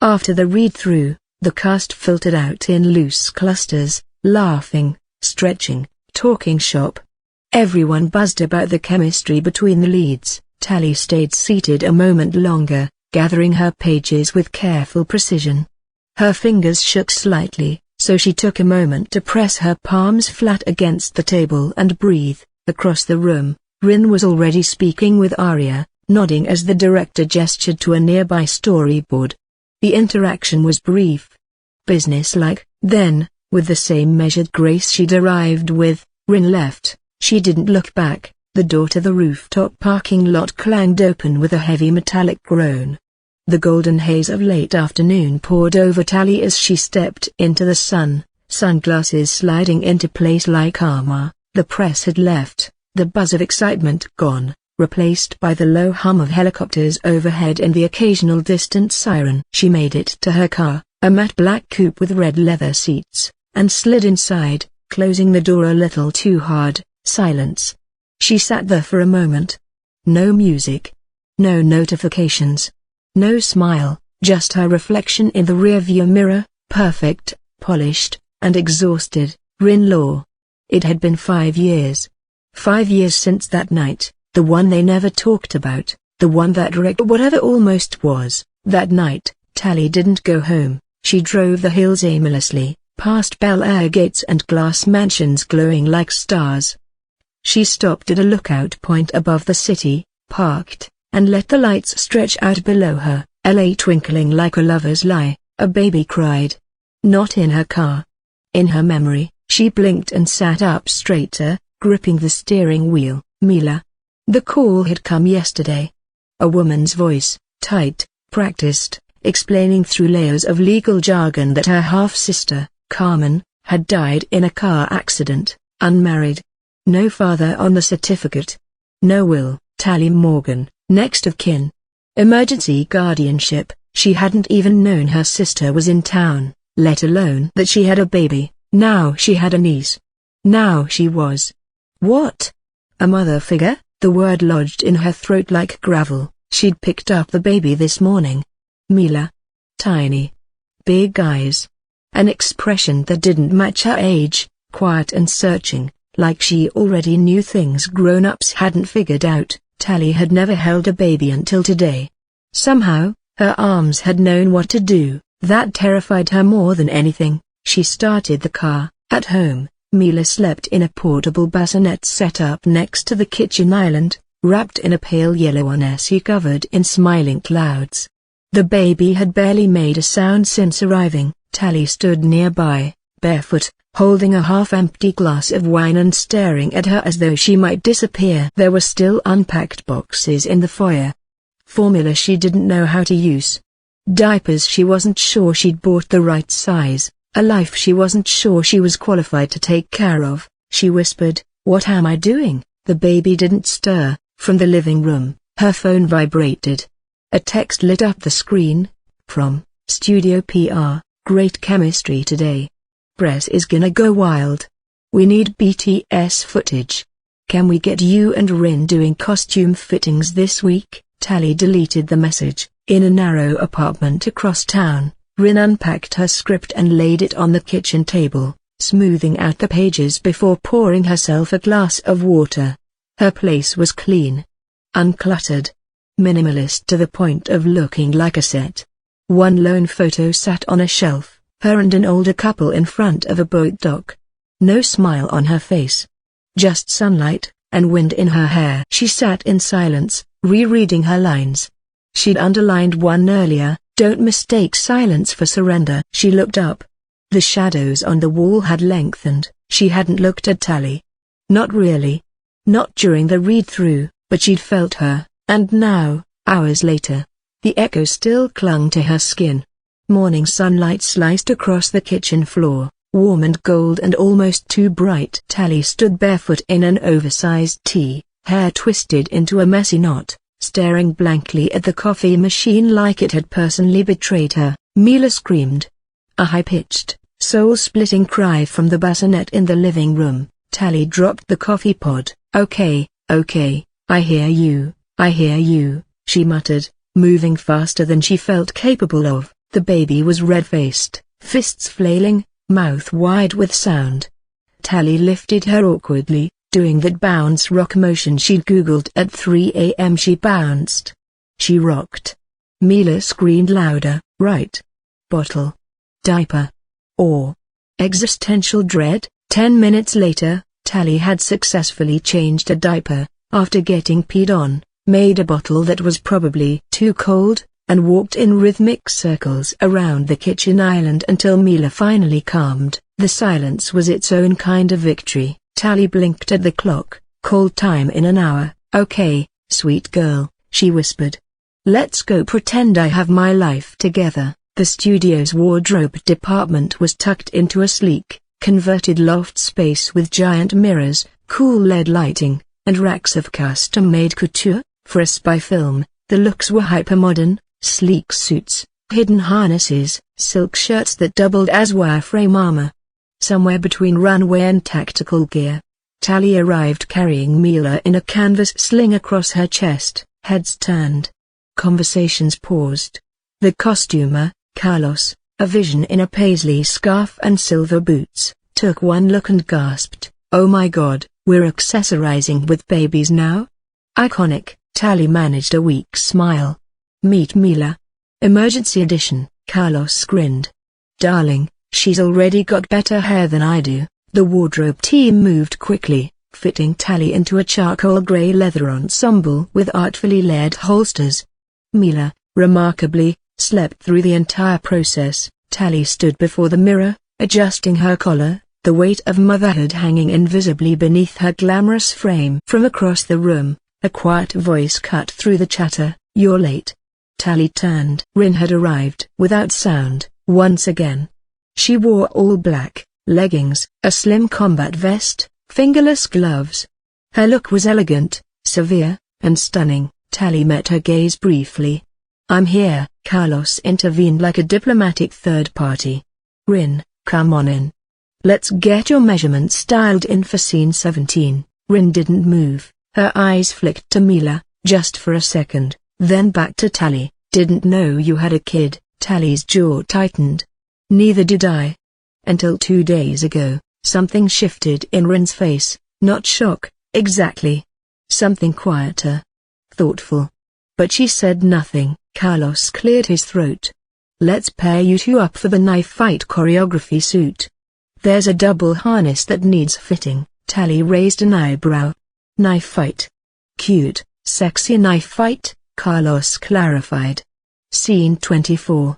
After the read-through, the cast filtered out in loose clusters, laughing, stretching, talking shop. Everyone buzzed about the chemistry between the leads. Tali stayed seated a moment longer, gathering her pages with careful precision. Her fingers shook slightly, so she took a moment to press her palms flat against the table and breathe. Across the room, Rin was already speaking with Arya, nodding as the director gestured to a nearby storyboard. The interaction was brief, businesslike. Then, with the same measured grace she'd arrived with, Rin left. She didn't look back. The door to the rooftop parking lot clanged open with a heavy metallic groan. The golden haze of late afternoon poured over Tali as she stepped into the sun, sunglasses sliding into place like armor. The press had left, the buzz of excitement gone, replaced by the low hum of helicopters overhead and the occasional distant siren. She made it to her car, a matte black coupe with red leather seats, and slid inside, closing the door a little too hard. Silence. She sat there for a moment. No music. No notifications. No smile, just her reflection in the rearview mirror, perfect, polished, and exhausted. Rin Lau. It had been 5 years. 5 years since that night, the one they never talked about, the one that wrecked whatever almost was. That night, Tali didn't go home. She drove the hills aimlessly, past Bel Air gates and glass mansions glowing like stars. She stopped at a lookout point above the city, parked, and let the lights stretch out below her, LA twinkling like a lover's lie. A baby cried. Not in her car. In her memory, she blinked and sat up straighter, gripping the steering wheel. Mila. The call had come yesterday. A woman's voice, tight, practiced, explaining through layers of legal jargon that her half-sister, Carmen, had died in a car accident, unmarried. No father on the certificate. No will. Tali Morgan, next of kin. Emergency guardianship. She hadn't even known her sister was in town, let alone that she had a baby. Now she had a niece. Now she was. What? A mother figure? The word lodged in her throat like gravel. She'd picked up the baby this morning. Mila. Tiny. Big eyes. An expression that didn't match her age, quiet and searching. Like she already knew things grown-ups hadn't figured out. Tali had never held a baby until today. Somehow, her arms had known what to do. That terrified her more than anything. She started the car. At home, Mila slept in a portable bassinet set up next to the kitchen island, wrapped in a pale yellow onesie covered in smiling clouds. The baby had barely made a sound since arriving. Tali stood nearby, barefoot, holding a half-empty glass of wine and staring at her as though she might disappear. There were still unpacked boxes in the foyer. Formula she didn't know how to use. Diapers she wasn't sure she'd bought the right size. A life she wasn't sure she was qualified to take care of. She whispered, "What am I doing?" The baby didn't stir. From the living room, her phone vibrated. A text lit up the screen. From Studio PR, great chemistry today. Press is gonna go wild. We need BTS footage. Can we get you and Rin doing costume fittings this week? Tali deleted the message. In a narrow apartment across town, Rin unpacked her script and laid it on the kitchen table, smoothing out the pages before pouring herself a glass of water. Her place was clean, uncluttered, minimalist to the point of looking like a set. One lone photo sat on a shelf, her and an older couple in front of a boat dock. No smile on her face. Just sunlight, and wind in her hair. She sat in silence, rereading her lines. She'd underlined one earlier, "Don't mistake silence for surrender." She looked up. The shadows on the wall had lengthened. She hadn't looked at Tali. Not really. Not during the read-through, but she'd felt her, and now, hours later, the echo still clung to her skin. Morning sunlight sliced across the kitchen floor, warm and gold and almost too bright. Tali stood barefoot in an oversized tee, hair twisted into a messy knot, staring blankly at the coffee machine like it had personally betrayed her. Mila screamed. A high-pitched, soul-splitting cry from the bassinet in the living room. Tali dropped the coffee pod. Okay, I hear you, she muttered, moving faster than she felt capable of. The baby was red-faced, fists flailing, mouth wide with sound. Tali lifted her awkwardly, doing that bounce rock motion she'd googled at 3 a.m. She bounced. She rocked. Mila screamed louder, right. Bottle. Diaper. Or. Existential dread. 10 minutes later, Tali had successfully changed a diaper, after getting peed on, made a bottle that was probably too cold, and walked in rhythmic circles around the kitchen island until Mila finally calmed. The silence was its own kind of victory. Tali blinked at the clock. Call time in an hour. Okay, sweet girl, she whispered. Let's go pretend I have my life together. The studio's wardrobe department was tucked into a sleek, converted loft space with giant mirrors, cool LED lighting, and racks of custom-made couture. For a spy film, the looks were hypermodern, sleek suits, hidden harnesses, silk shirts that doubled as wireframe armor. Somewhere between runway and tactical gear. Tali arrived carrying Mila in a canvas sling across her chest. Heads turned. Conversations paused. The costumer, Carlos, a vision in a paisley scarf and silver boots, took one look and gasped, "Oh my God, we're accessorizing with babies now?" Iconic. Tali managed a weak smile. Meet Mila. Emergency edition. Carlos grinned. Darling, she's already got better hair than I do. The wardrobe team moved quickly, fitting Tali into a charcoal gray leather ensemble with artfully layered holsters. Mila, remarkably, slept through the entire process. Tali stood before the mirror, adjusting her collar, the weight of motherhood hanging invisibly beneath her glamorous frame. From across the room, a quiet voice cut through the chatter, "You're late." Tali turned. Rin had arrived without sound, once again. She wore all black, leggings, a slim combat vest, fingerless gloves. Her look was elegant, severe, and stunning. Tali met her gaze briefly. "I'm here," Carlos intervened like a diplomatic third party. "Rin, come on in. Let's get your measurements dialed in for scene 17. Rin didn't move. Her eyes flicked to Mila, just for a second, then back to Tali. "Didn't know you had a kid." Tali's jaw tightened. "Neither did I. Until 2 days ago." Something shifted in Rin's face, not shock, exactly. Something quieter. Thoughtful. But she said nothing. Carlos cleared his throat. "Let's pair you two up for the knife fight choreography suit. There's a double harness that needs fitting." Tali raised an eyebrow. "Knife fight. Cute, sexy knife fight," Carlos clarified. Scene 24.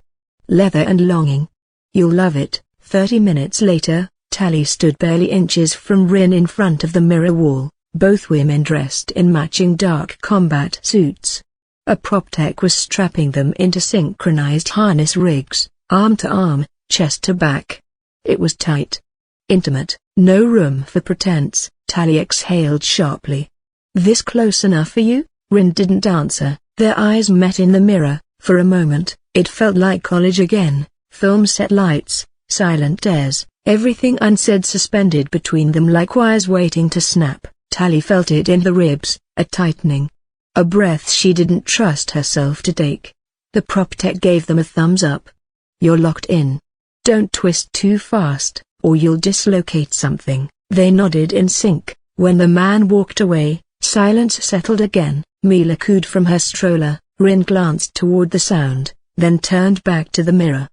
Leather and longing. "You'll love it." 30 minutes later, Tali stood barely inches from Rin in front of the mirror wall, both women dressed in matching dark combat suits. A prop tech was strapping them into synchronized harness rigs, arm to arm, chest to back. It was tight. Intimate, no room for pretense. Tali exhaled sharply. "This close enough for you?" Rin didn't answer. Their eyes met in the mirror. For a moment, it felt like college again. Film set lights, silent airs, everything unsaid suspended between them like wires waiting to snap. Tali felt it in the ribs, a tightening. A breath she didn't trust herself to take. The prop tech gave them a thumbs up. "You're locked in. Don't twist too fast, or you'll dislocate something." They nodded in sync. When the man walked away, silence settled again. Mila cooed from her stroller. Rin glanced toward the sound, then turned back to the mirror.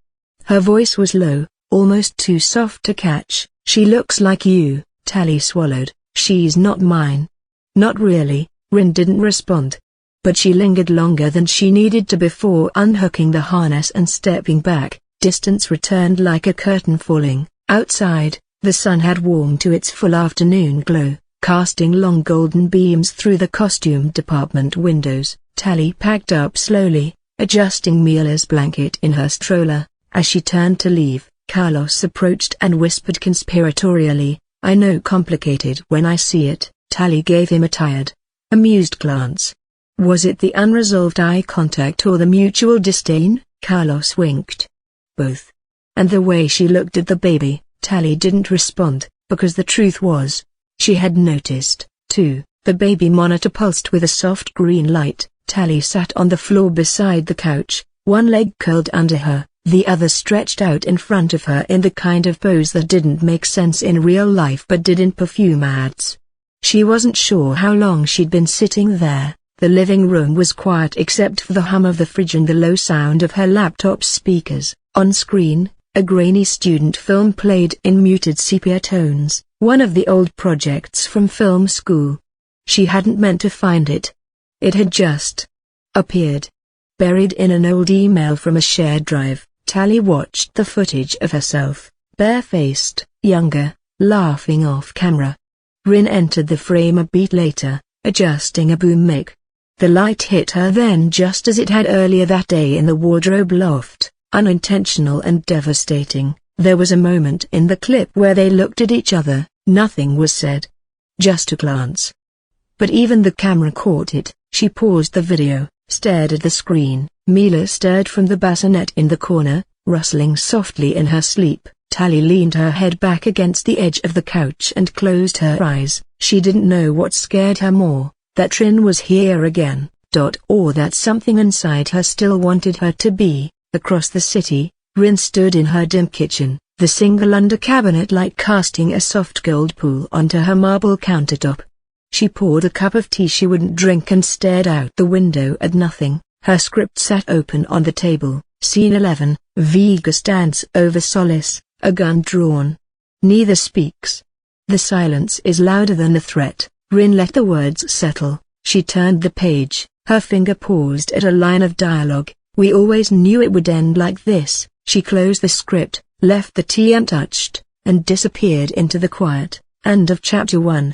Her voice was low, almost too soft to catch. "She looks like you." Tali swallowed. "She's not mine." "Not really." Rin didn't respond. But she lingered longer than she needed to before unhooking the harness and stepping back. Distance returned like a curtain falling. Outside, the sun had warmed to its full afternoon glow, casting long golden beams through the costume department windows. Tali packed up slowly, adjusting Mila's blanket in her stroller. As she turned to leave, Carlos approached and whispered conspiratorially, "I know complicated when I see it." Tali gave him a tired, amused glance. Was it the unresolved eye contact or the mutual disdain? Carlos winked. Both. And the way she looked at the baby. Tali didn't respond, because the truth was, she had noticed, too. The baby monitor pulsed with a soft green light. Tali sat on the floor beside the couch, one leg curled under her, The other stretched out in front of her in the kind of pose that didn't make sense in real life but did in perfume ads. She wasn't sure how long she'd been sitting there. The living room was quiet except for the hum of the fridge and the low sound of her laptop speakers. On screen, a grainy student film played in muted sepia tones, one of the old projects from film school. She hadn't meant to find it. It had just appeared. Buried in an old email from a shared drive, Tali watched the footage of herself, barefaced, younger, laughing off camera. Rin entered the frame a beat later, adjusting a boom mic. The light hit her then just as it had earlier that day in the wardrobe loft, unintentional and devastating. There was a moment in the clip where they looked at each other, nothing was said. Just a glance. But even the camera caught it. She paused the video, stared at the screen. Mila stirred from the bassinet in the corner, rustling softly in her sleep. Tali leaned her head back against the edge of the couch and closed her eyes. She didn't know what scared her more, that Rin was here again, or that something inside her still wanted her to be. Across the city, Rin stood in her dim kitchen, the single under-cabinet light casting a soft gold pool onto her marble countertop. She poured a cup of tea she wouldn't drink and stared out the window at nothing. Her script sat open on the table. Scene 11, Vega stands over Solace, a gun drawn. Neither speaks. The silence is louder than the threat. Rin let the words settle. She turned the page, her finger paused at a line of dialogue. We always knew it would end like this. She closed the script, left the tea untouched, and disappeared into the quiet. End of chapter 1.